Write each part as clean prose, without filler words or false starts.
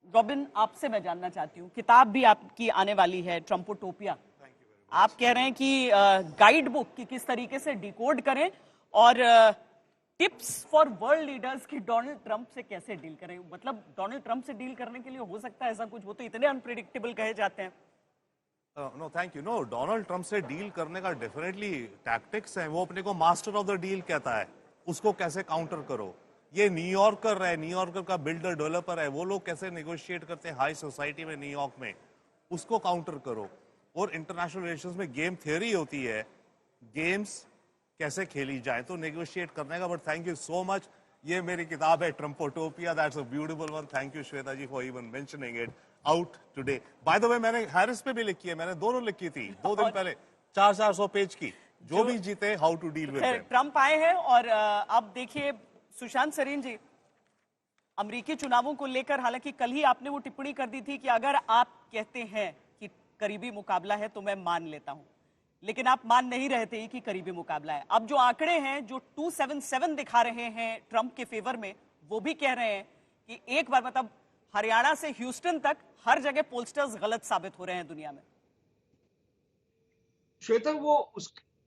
Robin, आपसे मैं जानना चाहती हूँ, किताब भी आपकी आने वाली है, ट्रम्पोटोपिया। आप कह रहे हैं कि गाइड बुक कि किस तरीके से डिकोड करें और टिप्स फॉर वर्ल्ड लीडर्स कि डोनाल्ड ट्रंप से कैसे डील करें। मतलब डोनाल्ड ट्रंप से डील करने के लिए हो सकता है ऐसा कुछ? वो तो इतने अनप्रेडिक्टेबल कहे जाते हैं। No thank you. No, Donald Trump से डील करने का डेफिनेटली टैक्टिक्स हैं। वो अपने को मास्टर ऑफ द डील कहता है, उसको कैसे काउंटर करो। ये न्यूयॉर्कर है, न्यूयॉर्कर का बिल्डर डेवलपर है, वो लोग कैसे नेगोशिएट करते हैं हाई सोसाइटी में न्यूयॉर्क में, उसको काउंटर करो। और इंटरनेशनल रिलेशंस में गेम थियरी होती है, गेम्स कैसे खेली जाए, तो नेगोशिएट करने का। But thank you so much. ये मेरी किताब है Trumptopia, that's a beautiful one. Thank you Shweta ji for even mentioning it out today. By the way, मैंने हैरिस पे भी लिखी है, मैंने दोनों लिखी थी 2 दिन पहले, 400 पेज की, जो भी जीते how to deal with them. Trump आए हैं और अब देखिए सुशांत सरीन जी, अमेरिकी चुनावों को लेकर हालांकि कल ही आपने वो टिप्पणी कर दी थी कि अगर आप कहते हैं कि करीबी मुकाबला है तो मैं मान लेता हूं, लेकिन आप मान नहीं रहे थे कि करीबी मुकाबला है। अब जो आंकड़े हैं जो 277 दिखा रहे हैं ट्रंप के फेवर में, वो भी कह रहे हैं कि एक बार मतलब हरियाणा से ह्यूस्टन तक हर जगह पोलस्टर्स गलत साबित हो रहे हैं दुनिया में। श्वेता, वो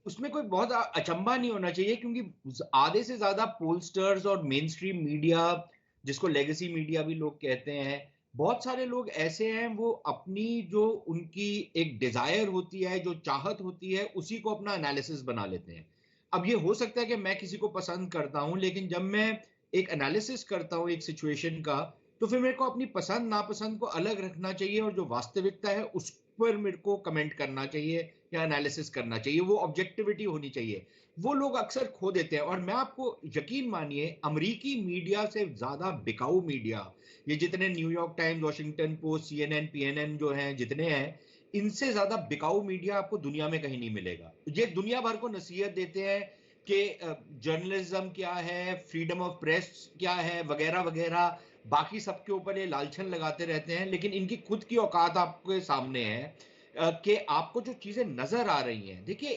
उसमें कोई बहुत अचंभा नहीं होना चाहिए, क्योंकि आधे से ज्यादा पोलस्टर्स और मेन स्ट्रीम मीडिया, जिसको लेगेसी मीडिया भी लोग कहते हैं, बहुत सारे लोग ऐसे हैं, वो अपनी जो उनकी एक डिजायर होती है, जो चाहत होती है, उसी को अपना एनालिसिस बना लेते हैं। अब ये हो सकता है कि मैं किसी को पसंद करता हूं, लेकिन जब मैं एक एनालिसिस करता हूं एक सिचुएशन का, तो फिर मेरे को अपनी पसंद नापसंद को अलग रखना चाहिए और जो वास्तविकता है उस पर मेरे को कमेंट करना चाहिए या एनालिसिस करना चाहिए। वो ऑब्जेक्टिविटी होनी चाहिए। वो लोग अक्सर खो देते हैं। और मैं आपको, यकीन मानिए, अमेरिकी मीडिया से ज्यादा बिकाऊ मीडिया, ये जितने New York Times, Washington Post, CNN, PNN जो हैं, जितने हैं, इनसे ज्यादा बिकाऊ मीडिया आपको दुनिया में कहीं नहीं मिलेगा। ये दुनिया भर को नसीहत देते हैं कि जर्नलिज्म क्या है, फ्रीडम ऑफ प्रेस क्या है, वगैरह वगैरह, बाकी सबके ऊपर ये लालछन लगाते रहते हैं, लेकिन इनकी खुद की औकात आपके सामने है कि आपको जो चीजें नजर आ रही हैं। देखिए,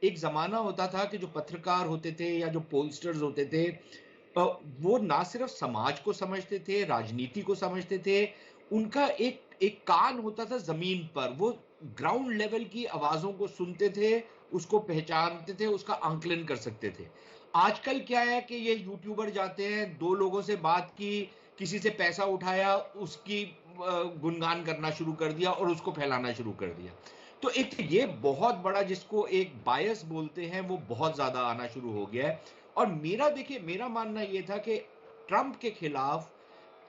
एक जमाना होता था कि जो पत्रकार होते थे या जो पोलस्टर्स होते थे, वो ना सिर्फ समाज को समझते थे, राजनीति को समझते थे, उनका एक एक कान होता था जमीन पर। वो ग्राउंड लेवल की आवाजों को सुनते थे, उसको पहचानते थे, उसका आंकलन कर सकते थे। आजकल क्या है कि ये यूट्यूबर जाते हैं, 2 लोगों से बात की, किसी से पैसा उठाया, उसकी गुणगान करना शुरू कर दिया और उसको फैलाना शुरू कर दिया। तो एक ये बहुत बड़ा, जिसको एक बायस बोलते हैं, वो बहुत ज्यादा आना शुरू हो गया है। और देखिए, मेरा मानना यह था कि ट्रंप के खिलाफ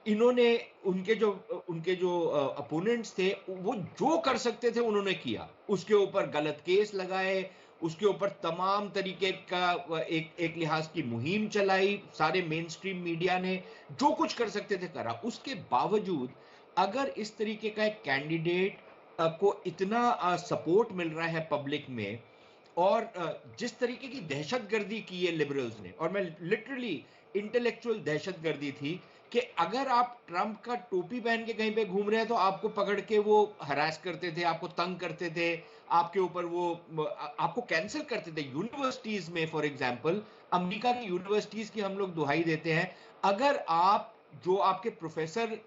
इन्होंने, उनके जो अपोनेंट्स थे, वो जो कर सकते थे उन्होंने किया। उसके ऊपर गलत केस लगाए, उसके ऊपर तमाम तरीके का एक लिहाज की मुहिम चलाई, सारे मेन स्ट्रीम मीडिया ने जो कुछ कर सकते थे करा। उसके बावजूद अगर इस तरीके का एक कैंडिडेट को इतना सपोर्ट मिल रहा है पब्लिक में, और जिस तरीके की दहशतगर्दी की है लिबरल्स ने, और मैं लिटरली इंटेलेक्चुअल दहशतगर्दी थी कि अगर आप ट्रंप का टोपी पहन के कहीं पे घूम रहे हैं तो आपको पकड़ के वो हरास करते थे, आपको तंग करते थे, आपके ऊपर वो आपको कैंसिल करते थे। यूनिवर्सिटीज में, फॉर एग्जांपल, अमेरिका की यूनिवर्सिटीज की हम लोग दुहाई देते हैं, अगर आप, जो आपके प्रोफेसर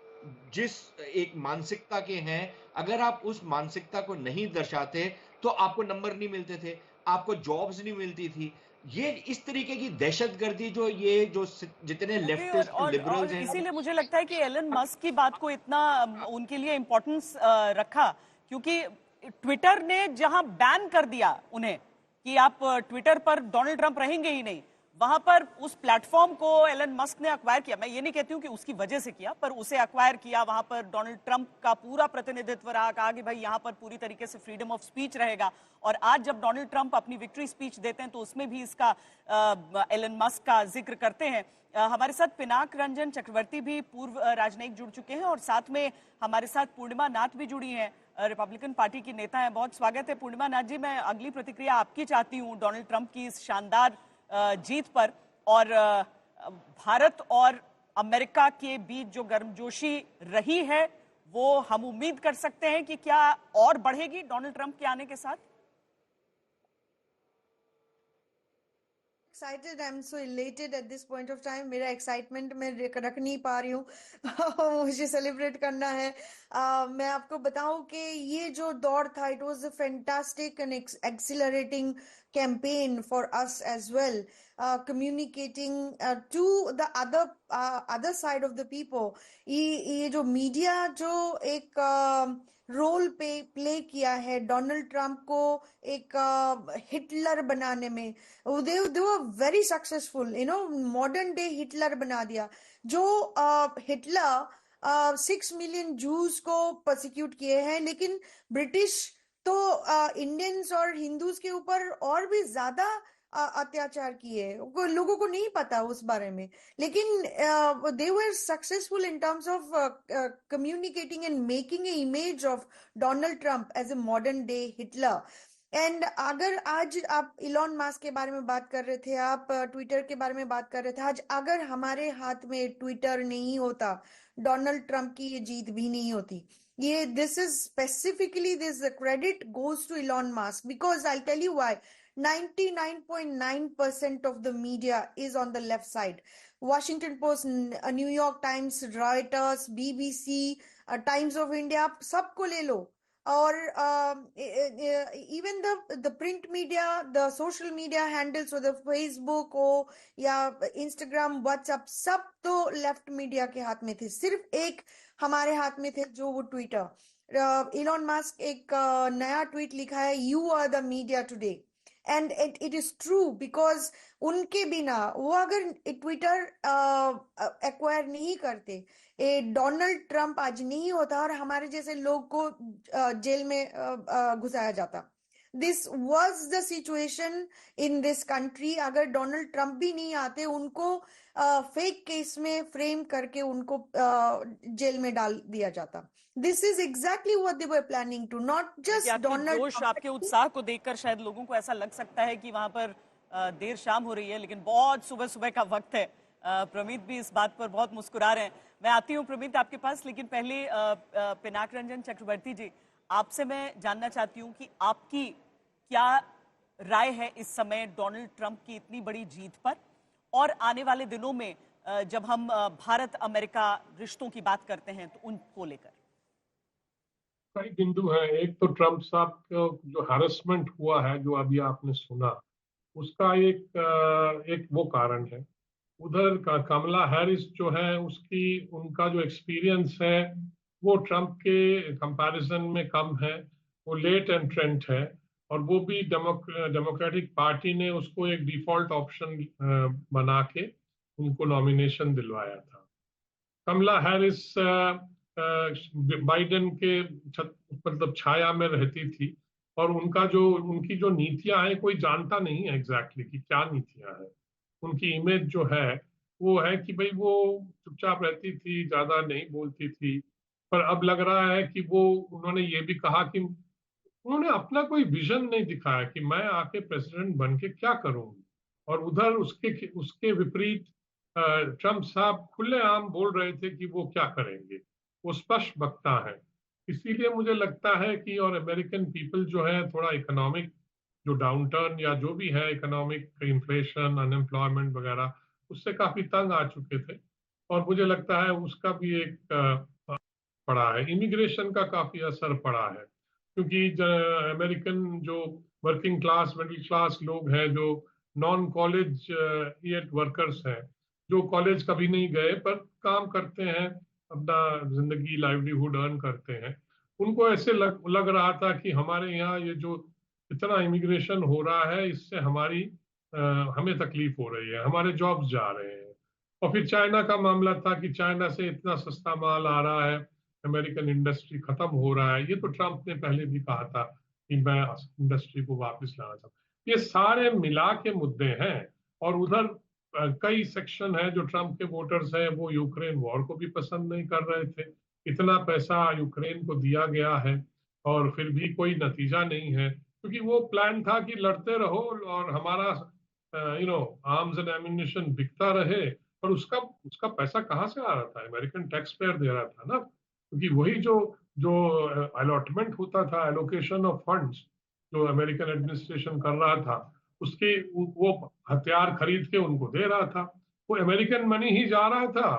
जिस एक मानसिकता के हैं, अगर आप उस मानसिकता को नहीं दर्शाते तो आपको नंबर नहीं मिलते थे, आपको जॉब्स नहीं मिलती थी। ये इस तरीके की दहशतगर्दी जो जितने लेफ्टिस्ट लिबरल्स हैं, इसीलिए मुझे लगता है कि एलन मस्क की बात को इतना उनके लिए इंपॉर्टेंस रखा, क्योंकि ट्विटर ने जहां बैन कर दिया उन्हें कि आप ट्विटर पर डोनाल्ड ट्रंप रहेंगे ही नहीं, वहां पर उस प्लेटफॉर्म को एलन मस्क ने अक्वायर किया। मैं ये नहीं कहती हूं कि उसकी वजह से किया, पर उसे अक्वायर किया, वहां पर डोनाल्ड ट्रंप का पूरा प्रतिनिधित्व रहा, कहा कि भाई यहां पर पूरी तरीके से फ्रीडम ऑफ स्पीच रहेगा। और आज जब डोनाल्ड ट्रंप अपनी विक्ट्री स्पीच देते हैं तो उसमें भी इसका एलन मस्क का जिक्र करते हैं। हमारे साथ पिनाक रंजन चक्रवर्ती भी पूर्व राजनयिक जुड़ चुके हैं और साथ में हमारे साथ पूर्णिमा नाथ भी जुड़ी हैं, रिपब्लिकन पार्टी की नेता हैं। बहुत स्वागत है पूर्णिमा नाथ जी। मैं अगली प्रतिक्रिया आपकी चाहती हूँ डोनाल्ड ट्रंप की इस शानदार जीत पर, और भारत और अमेरिका के बीच जो गर्मजोशी रही है वो हम उम्मीद कर सकते हैं कि क्या और बढ़ेगी डोनाल्ड ट्रंप के आने के साथ? excited. I'm so elated at this point of time. मेरा excitement मैं रख नहीं पा रही हूँ मुझे celebrate करना है. मैं आपको बताऊं कि ये जो दौड़ था, it was a fantastic and exhilarating campaign for us as well. Communicating to the other side of the people. ये जो मीडिया जो एक रोल प्ले किया है डोनाल्ड ट्रंप को एक हिटलर बनाने में, they were very successful, modern day Hitler बना दिया. जो हिटलर 6 मिलियन जूस को प्रोसिक्यूट किए हैं, लेकिन ब्रिटिश तो इंडियंस और हिंदूज के ऊपर और भी ज्यादा अत्याचार किए. लोगों को नहीं पता उस बारे में, लेकिन they were successful in terms of communicating and making a image of Donald Trump as a modern day Hitler. And अगर आज आप इलॉन मस्क के बारे में बात कर रहे थे, आप ट्विटर के बारे में बात कर रहे थे, आज अगर हमारे हाथ में ट्विटर नहीं होता, डोनाल्ड ट्रंप की ये जीत भी नहीं होती. ये this is specifically this credit goes to Elon Musk, because I tell you why. 99.9% of the media is on the left side. Washington Post, New York Times, Reuters, BBC, Times of India, सबको ले लो. और even the print media, the social media handles, so the Facebook हो या Instagram, WhatsApp, सब तो left media के हाथ में थे. सिर्फ एक हमारे हाथ में थे, जो वो ट्विटर. इलॉन मस्क एक नया ट्वीट लिखा है, you are the media today. And it is true, because उनके बिना वो अगर ट्विटर एक्वायर नहीं करते, डोनाल्ड ट्रंप आज नहीं होता और हमारे जैसे लोग को जेल में घुसाया जाता. This was the situation in this country. अगर डोनाल्ड ट्रंप भी नहीं आते, उनको फेक केस में फ्रेम करके उनको जेल में डाल दिया जाता. This is exactly what they were planning to, not just Donald जोश, आपके उत्साह को देखकर शायद लोगों को ऐसा लग सकता है कि वहां पर देर शाम हो रही है, लेकिन बहुत सुबह सुबह का वक्त है. प्रमित भी इस बात पर बहुत मुस्कुरा रहे हैं. मैं आती हूँ प्रमित आपके पास, लेकिन पहले पिनाक रंजन चक्रवर्ती जी, आपसे मैं जानना चाहती हूँ कि आपकी क्या राय है इस समय डोनाल्ड ट्रंप की इतनी बड़ी जीत पर, और आने वाले दिनों में जब हम भारत अमेरिका रिश्तों की बात करते हैं तो उनको लेकर. कई बिंदु हैं. एक तो ट्रंप साहब को जो हैरेसमेंट हुआ है, जो अभी आपने सुना, उसका एक वो कारण है. उधर का कमला हैरिस जो है, उनका जो एक्सपीरियंस है वो ट्रंप के कंपैरिजन में कम है. वो लेट एंट्रेंट है, और वो भी डेमोक्रेटिक पार्टी ने उसको एक डिफॉल्ट ऑप्शन बना के उनको नॉमिनेशन दिलवाया था. कमला हैरिस बाइडेन के मतलब छाया में रहती थी, और उनकी जो नीतियां हैं कोई जानता नहीं है एग्जैक्टली कि क्या नीतियां हैं. उनकी इमेज जो है वो है कि भाई वो चुपचाप रहती थी, ज्यादा नहीं बोलती थी. पर अब लग रहा है कि उन्होंने ये भी कहा कि उन्होंने अपना कोई विजन नहीं दिखाया कि मैं आके प्रेसिडेंट बन के क्या करूंगी. और उधर उसके विपरीत ट्रंप साहब खुलेआम बोल रहे थे कि वो क्या करेंगे. वो स्पष्ट वक्ता है. इसीलिए मुझे लगता है कि और अमेरिकन पीपल जो है थोड़ा इकोनॉमिक जो डाउनटर्न या जो भी है, इकोनॉमिक इन्फ्लेशन, अनएम्प्लॉयमेंट वगैरह, उससे काफी तंग आ चुके थे. और मुझे लगता है उसका भी एक पड़ा है. इमिग्रेशन का काफी असर पड़ा है, क्योंकि अमेरिकन जो वर्किंग क्लास, मिडिल क्लास लोग हैं, जो नॉन कॉलेज येट वर्कर्स हैं, जो कॉलेज कभी नहीं गए पर काम करते हैं, अपना जिंदगी लाइवलीहुड अर्न करते हैं, उनको ऐसे लग रहा था कि हमारे यहाँ ये जो इतना इमिग्रेशन हो रहा है, इससे हमें तकलीफ हो रही है, हमारे जॉब्स जा रहे हैं. और फिर चाइना का मामला था कि चाइना से इतना सस्ता माल आ रहा है, अमेरिकन इंडस्ट्री खत्म हो रहा है. ये तो ट्रंप ने पहले भी कहा था कि मैं इंडस्ट्री को वापस लाना चाहता हूं. ये सारे मिला के मुद्दे हैं. और उधर कई सेक्शन है जो ट्रंप के वोटर्स हैं, वो यूक्रेन वॉर को भी पसंद नहीं कर रहे थे. इतना पैसा यूक्रेन को दिया गया है और फिर भी कोई नतीजा नहीं है, क्योंकि वो प्लान था कि लड़ते रहो और हमारा आर्म्स एंड एम्यूनिशन बिकता रहे. पर उसका पैसा कहाँ से आ रहा था? अमेरिकन टैक्स पेयर दे रहा था ना, क्योंकि वही जो अलॉटमेंट होता था, एलोकेशन ऑफ फंड्स जो अमेरिकन एडमिनिस्ट्रेशन कर रहा था, उसके वो हथियार खरीद के उनको दे रहा था, वो अमेरिकन मनी ही जा रहा था,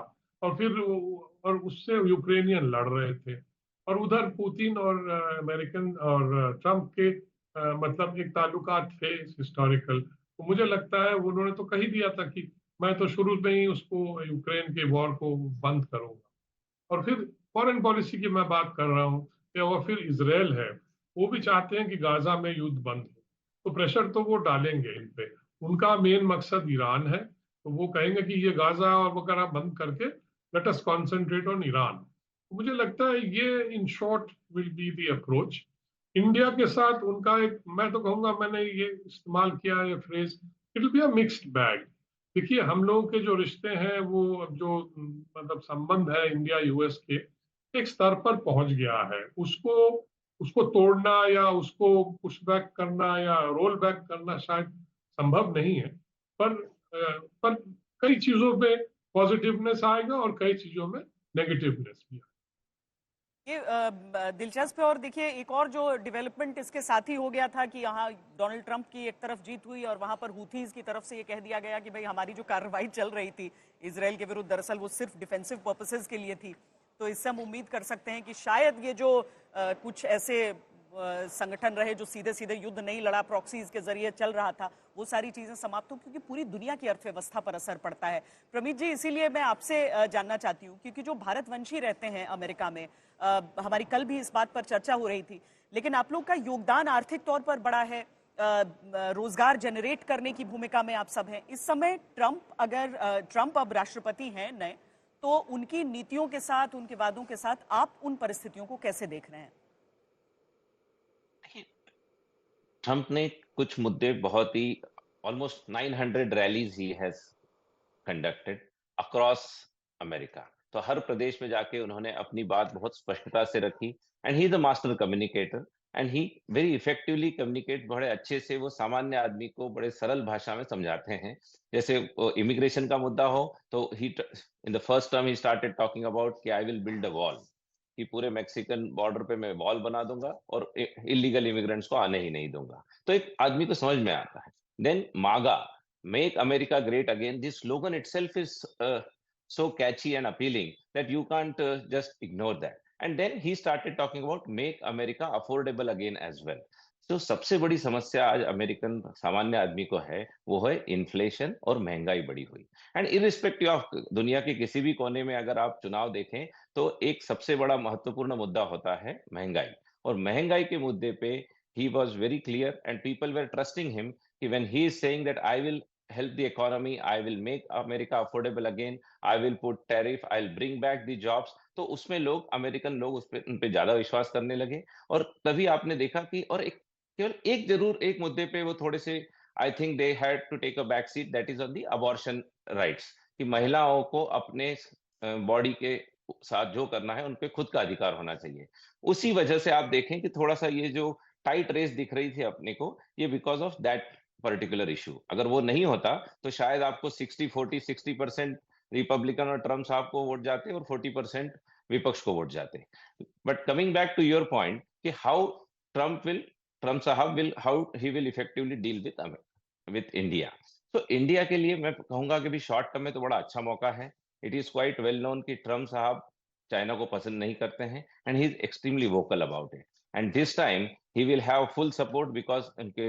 और फिर और उससे यूक्रेनियन लड़ रहे थे, और उधर पुतिन और अमेरिकन और ट्रम्प के मतलब एक ताल्लुकात थे हिस्टोरिकल। तो मुझे लगता है उन्होंने तो कह ही दिया था कि मैं तो शुरू में ही उसको यूक्रेन के वॉर को बंद करूंगा। और फिर फॉरेन पॉलिसी की मैं बात कर रहा हूँ, और फिर इसराइल है, वो भी चाहते हैं कि गाजा में युद्ध बंद हो, तो प्रेशर तो वो डालेंगे इन पे। उनका मेन मकसद ईरान है, तो वो कहेंगे कि ये गाजा और वगैरह बंद करके let us concentrate on Iran. तो मुझे लगता है ये in short will be the approach. India के साथ उनका एक, मैं तो कहूंगा, मैंने ये इस्तेमाल किया ये phrase, it will be a mixed bag. देखिए, हम लोगों के जो रिश्ते हैं, वो जो मतलब संबंध है इंडिया यूएस के, एक स्तर पर पहुंच गया है। उसको उसको तोड़ना या उसको पुश बैक करना या रोल बैक करना शायद संभव नहीं है, पर कई चीजों पे पॉजिटिवनेस आएगा और कई चीजों में नेगेटिवनेस भी आएगा। ये दिलचस्प है। और देखिए, एक और जो डेवलपमेंट इसके साथ ही हो गया था कि यहाँ डोनाल्ड ट्रंप की एक तरफ जीत हुई और वहां पर हूथीज की तरफ से ये कह दिया गया कि भाई हमारी जो कार्रवाई चल रही थी इसराइल के विरुद्ध, दरअसल वो सिर्फ डिफेंसिव पर्पसेस के लिए थी। तो इससे हम उम्मीद कर सकते हैं कि शायद ये जो कुछ ऐसे संगठन रहे जो सीधे सीधे युद्ध नहीं लड़ा, प्रॉक्सीज के जरिए चल रहा था, वो सारी चीजें समाप्त हो, क्योंकि पूरी दुनिया की अर्थव्यवस्था पर असर पड़ता है। प्रमीत जी, इसीलिए मैं आपसे जानना चाहती हूँ, क्योंकि जो भारतवंशी रहते हैं अमेरिका में, हमारी कल भी इस बात पर चर्चा हो रही थी, लेकिन आप लोग का योगदान आर्थिक तौर पर बड़ा है, रोजगार जनरेट करने की भूमिका में आप सब हैं। इस समय ट्रंप अब राष्ट्रपति हैं नए, तो उनकी नीतियों के साथ, उनके वादों के साथ आप उन परिस्थितियों को कैसे देख रहे हैं? ट्रंप ने कुछ मुद्दे बहुत ही almost 900 rallies he has conducted across America. तो हर प्रदेश में जाके उन्होंने अपनी बात बहुत स्पष्टता से रखी, and he is a master communicator, and he very effectively communicate, बड़े अच्छे से वो सामान्य आदमी को बड़े सरल भाषा में समझाते हैं। जैसे इमिग्रेशन का मुद्दा हो तो he in the first term he started talking about कि I will build a wall, कि पूरे मैक्सिकन बॉर्डर पे मैं वॉल बना दूंगा और इलीगल इमिग्रेंट्स को आने ही नहीं दूंगा। तो एक आदमी को समझ में आता है। देन मागा, make America great again, this slogan itself is so catchy and appealing that you can't just ignore that. And then he started talking about make America affordable again as well. तो सबसे बड़ी समस्या आज American सामान्य आदमी को है, वो है इन्फ्लेशन और महंगाई बढ़ी हुई। एंड इरिस्पेक्टिव ऑफ दुनिया के किसी भी कोने में अगर आप चुनाव देखें तो एक सबसे बड़ा महत्वपूर्ण मुद्दा होता है महंगाई। और महंगाई के मुद्दे पे he was very clear and people were trusting him when he is saying that I will help the economy, I will make America affordable again, I will put tariff, I'll bring back the jobs। तो उसमें लोग, American लोग उन पे ज्यादा विश्वास करने लगे। और तभी आपने देखा कि, और एक केवल एक जरूर एक मुद्दे पे वो थोड़े से, I think they had to take a back seat, that is on the abortion rights, कि महिलाओं को अपने बॉडी के साथ जो करना है उन पे खुद का अधिकार होना चाहिए। उसी वजह से आप देखें कि थोड़ा सा ये जो टाइट रेस दिख रही थी अपने को, ये because of that particular issue. अगर वो नहीं होता तो शायद आपको 60% रिपब्लिकन और ट्रम्प साहब को वोट जाते और 40% विपक्ष को वोट जाते। But coming back to your point कि हाउ ट्रम्प साहब will effectively deal with India. तो इंडिया के लिए मैं कहूंगा कि भी शॉर्ट टर्म में तो बड़ा अच्छा मौका है। It is quite well known कि ट्रम्प साहब चाइना को पसंद नहीं करते हैं, and he is extremely vocal about it. And this time he will have full support because उनके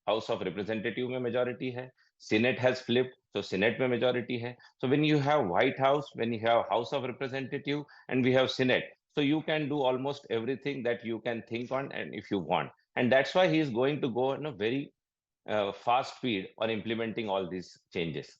हाउस ऑफ रिप्रेजेंटेटिव में मेजॉरिटी है, सीनेट हैज फ्लिप्ड, तो सीनेट में मेजॉरिटी है। so when you have white house, when you have house of representative and we have senate, so you can do almost everything that you can think on and if you want, and that's why he is going to go in a very fast speed on implementing all these changes.